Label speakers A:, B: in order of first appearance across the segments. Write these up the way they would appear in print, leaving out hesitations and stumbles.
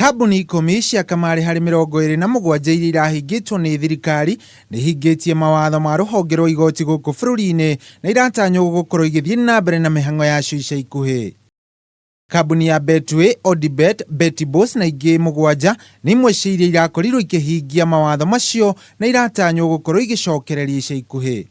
A: Kambuni 10 cia kamari harĩ 27 iria irahingĩtwo nĩ thirikari nĩ hingĩtie mawatho ma rũhonge rwa igoti gũkũ bũrũri-inĩ na iratanywo gũkorwo igĩthiĩ na mbere na mĩhang'o yacio ica ikuhĩ. Kambuni ya Betway, Odibet, Betibos na ingĩ 7 nĩ imwe cia iria irakorirwo ikĩhingia mawatho macio na iratanywo gũkorwo igĩcokereria ica ikuhĩ.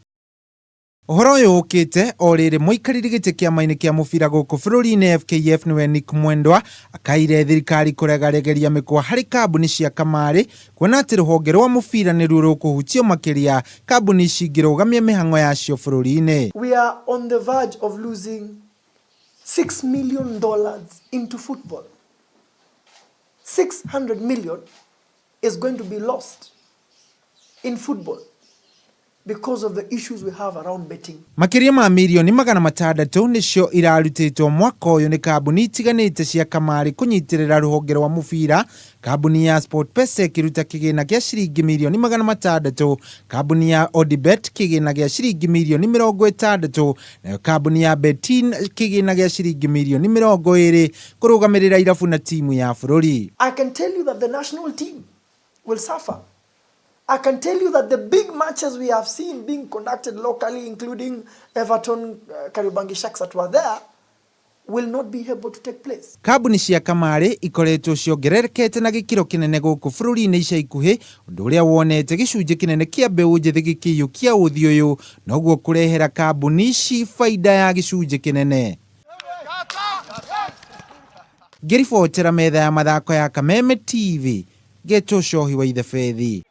A: Ũhoro ũyũ ũkĩte o rĩrĩ mũikarĩri gĩtĩ kĩama-inĩ kĩa mũbira gũkũ bũrũri-inĩ FKF nĩwe Nick Mwendwa akaire thirikari kũregaregeria mĩkwa harĩ kambuni cia kamari, kuona atĩ rũhonge rwa mũbira nĩruo rũkũhutio makĩria kambuni ici ingĩrũgamia mĩhang'o yacio bũrũri-inĩ.
B: We are on the verge of losing $6 million into football. 600 million is going to be lost in football because of the issues we have around betting.
A: Makĩria ma milioni 600 nĩcio irarutĩtwo mwaka ũyũ nĩ kambuni itiganĩte cia kamari kũnyitĩrĩra rũhonge rwa mũbira. Kambuni ya SportPesa ĩkĩruta kĩgĩna gĩa ciringi milioni 600, kambuni ya Odibet kĩgĩna gĩa ciringi milioni 60, nayo kambuni ya Betin kĩgĩna gĩa ciringi milioni 20 kũrũgamĩrĩra irabu na timu ya bũrũri.
B: I can tell you that the national team will suffer. I can tell you that the big matches we have seen being conducted locally, including Everton, Kariobangi Sharks that were there, will not be able to take place.
A: Kambuni cia kamari ikoretwo ciongererekete na gĩkĩro kĩnene gũkũ bũrũri-inĩ ica ikuhĩ, ũndũ ũrĩa wonete gĩcunjĩ kĩnene kĩa mbeũ njĩthĩ gĩkĩiyũkia ũthĩ ũyũ, na ũguo kũrehera kambuni ici faida ya gĩcunjĩ kĩnene. Ngĩribotera metha ya mathako ya Kameme TV, Geto Shohi wa Ithe Fethi.